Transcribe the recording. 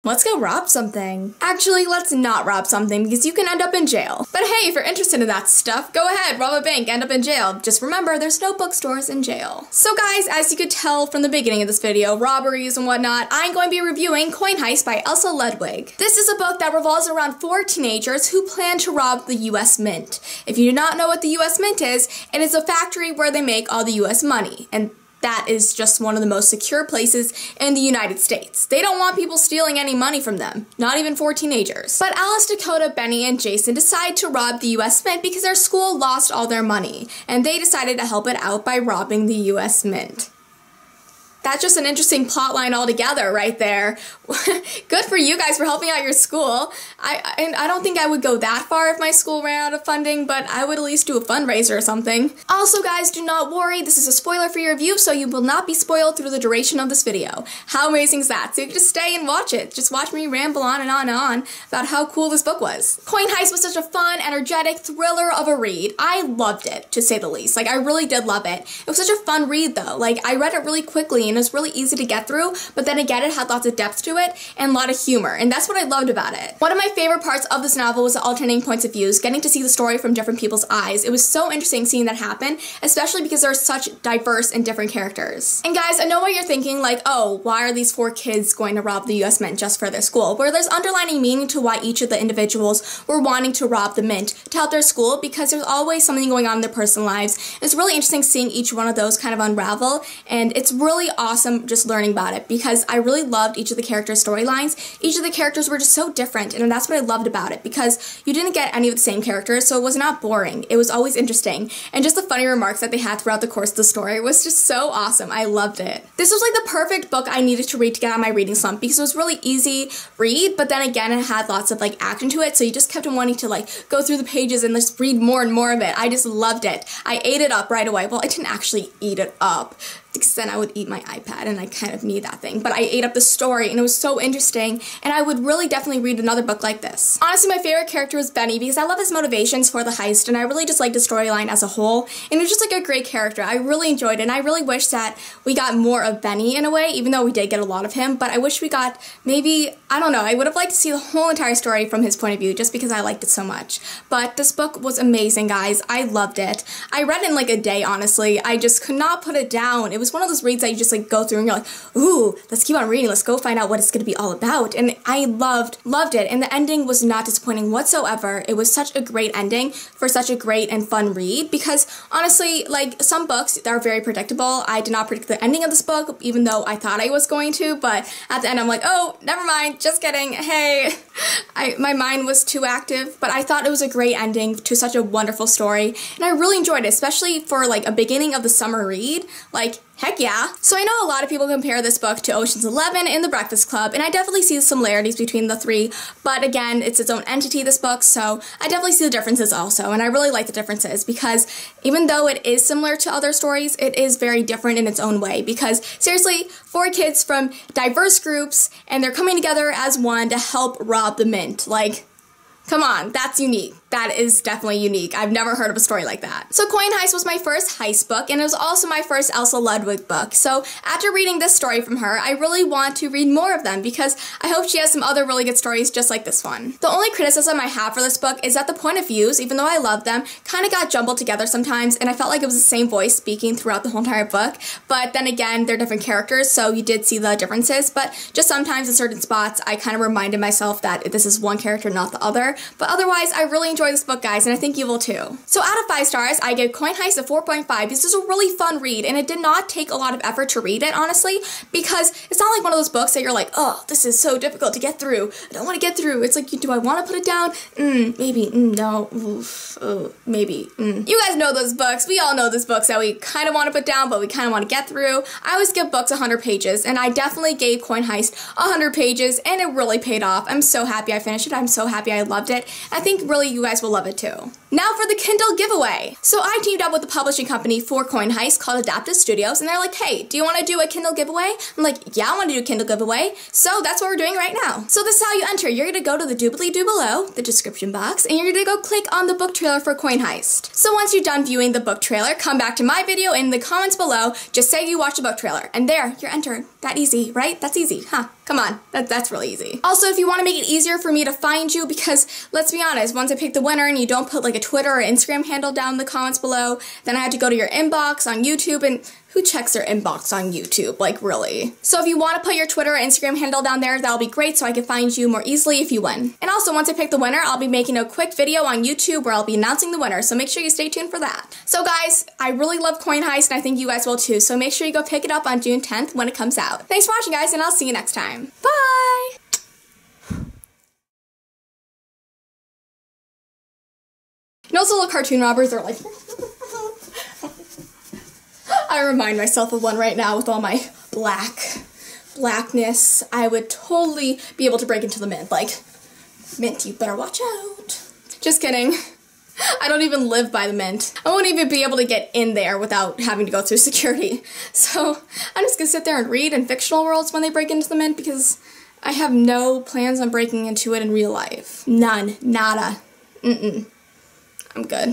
Let's go rob something. Actually, let's not rob something because you can end up in jail. But hey, if you're interested in that stuff, go ahead, rob a bank, end up in jail. Just remember, there's no bookstores in jail. So guys, as you could tell from the beginning of this video, robberies and whatnot, I'm going to be reviewing Coin Heist by Elisa Ludwig. This is a book that revolves around 4 teenagers who plan to rob the US Mint. If you do not know what the US Mint is, it is a factory where they make all the US money. And that is just one of the most secure places in the United States. They don't want people stealing any money from them, not even 4 teenagers. But Alice, Dakota, Benny, and Jason decide to rob the US Mint because their school lost all their money, and they decided to help it out by robbing the US Mint. That's just an interesting plot line altogether right there. Good for you guys for helping out your school. I don't think I would go that far if my school ran out of funding, but I would at least do a fundraiser or something. Also guys, do not worry, this is a spoiler-free review, so you will not be spoiled through the duration of this video. How amazing is that? So you can just stay and watch it. Just watch me ramble on and on and on about how cool this book was. Coin Heist was such a fun, energetic thriller of a read. I loved it, to say the least. Like, I really did love it. It was such a fun read though. Like, I read it really quickly and it was really easy to get through, but then again, it had lots of depth to it and a lot of humor, and that's what I loved about it. One of my favorite parts of this novel was the alternating points of views, getting to see the story from different people's eyes. It was so interesting seeing that happen, especially because there are such diverse and different characters. And guys, I know what you're thinking, like, oh, why are these 4 kids going to rob the US Mint just for their school? Where there's underlining meaning to why each of the individuals were wanting to rob the Mint to help their school, because there's always something going on in their personal lives. And it's really interesting seeing each one of those kind of unravel, and it's really awesome just learning about it because I really loved each of the characters' storylines. Each of the characters were just so different, and that's what I loved about it, because you didn't get any of the same characters, so it was not boring. It was always interesting, and just the funny remarks that they had throughout the course of the story was just so awesome. I loved it. This was like the perfect book I needed to read to get out of my reading slump, because it was really easy read, but then again it had lots of like action to it, so you just kept on wanting to like go through the pages and just read more and more of it. I just loved it. I ate it up right away. Well, I didn't actually eat it up, because then I would eat my iPad and I kind of need that thing. But I ate up the story and it was so interesting, and I would really definitely read another book like this. Honestly, my favorite character was Benny because I love his motivations for the heist, and I really just liked the storyline as a whole, and it was just like a great character. I really enjoyed it, and I really wish that we got more of Benny in a way, even though we did get a lot of him, but I wish we got maybe, I don't know, I would have liked to see the whole entire story from his point of view just because I liked it so much. But this book was amazing, guys. I loved it. I read it in like a day, honestly. I just could not put it down. It was one of those reads that you just like go through and you're like, ooh, let's keep on reading, let's go find out what it's gonna be all about. And I loved it, and the ending was not disappointing whatsoever. It was such a great ending for such a great and fun read, because honestly, like, some books that are very predictable, I did not predict the ending of this book, even though I thought I was going to, but at the end I'm like, oh, never mind, just kidding, hey. My mind was too active, but I thought it was a great ending to such a wonderful story, and I really enjoyed it, especially for like a beginning of the summer read. Like, heck yeah. So I know a lot of people compare this book to Ocean's 11 and The Breakfast Club, and I definitely see the similarities between the 3, but again, it's its own entity, this book, so I definitely see the differences also, and I really like the differences, because even though it is similar to other stories, it is very different in its own way, because seriously, 4 kids from diverse groups, and they're coming together as one to help rob the Mint. Like, come on, that's unique. That is definitely unique. I've never heard of a story like that. So Coin Heist was my first heist book, and it was also my first Elisa Ludwig book. So after reading this story from her, I really want to read more of them, because I hope she has some other really good stories just like this one. The only criticism I have for this book is that the point of views, even though I love them, kind of got jumbled together sometimes, and I felt like it was the same voice speaking throughout the whole entire book. But then again, they're different characters, so you did see the differences, but just sometimes in certain spots, I kind of reminded myself that this is one character, not the other. But otherwise, I really enjoyed this book, guys, and I think you will too. So out of 5 stars, I give Coin Heist a 4.5. This is a really fun read, and it did not take a lot of effort to read it, honestly, because it's not like one of those books that you're like, oh, this is so difficult to get through. I don't want to get through. It's like, do I want to put it down? Maybe, no, oof, maybe. You guys know those books. We all know those books that we kind of want to put down, but we kind of want to get through. I always give books 100 pages, and I definitely gave Coin Heist 100 pages, and it really paid off. I'm so happy I finished it. I'm so happy I loved it. I think really you guys will love it too. Now for the Kindle giveaway. So I teamed up with a publishing company for Coin Heist called Adaptive Studios, and they're like, hey, do you want to do a Kindle giveaway? I'm like, yeah, I want to do a Kindle giveaway. So that's what we're doing right now. So this is how you enter. You're going to go to the doobly-doo below, the description box, and you're going to go click on the book trailer for Coin Heist. So once you're done viewing the book trailer, come back to my video in the comments below, just say you watched the book trailer, and there, you're entered. That easy, right? That's easy, huh? Come on, that's really easy. Also, if you want to make it easier for me to find you, because let's be honest, once I pick the winner and you don't put like a Twitter or Instagram handle down in the comments below, then I have to go to your inbox on YouTube, and who checks their inbox on YouTube? Like, really? So if you want to put your Twitter or Instagram handle down there, that'll be great so I can find you more easily if you win. And also, once I pick the winner, I'll be making a quick video on YouTube where I'll be announcing the winner, so make sure you stay tuned for that. So guys, I really love Coin Heist, and I think you guys will too, so make sure you go pick it up on June 10th when it comes out. Thanks for watching, guys, and I'll see you next time. Bye! You know those little cartoon robbers are like... I remind myself of one right now with all my blackness. I would totally be able to break into the mint. Like, mint, you better watch out. Just kidding. I don't even live by the mint. I won't even be able to get in there without having to go through security. So I'm just gonna sit there and read in fictional worlds when they break into the mint because I have no plans on breaking into it in real life. None. Nada. I'm good.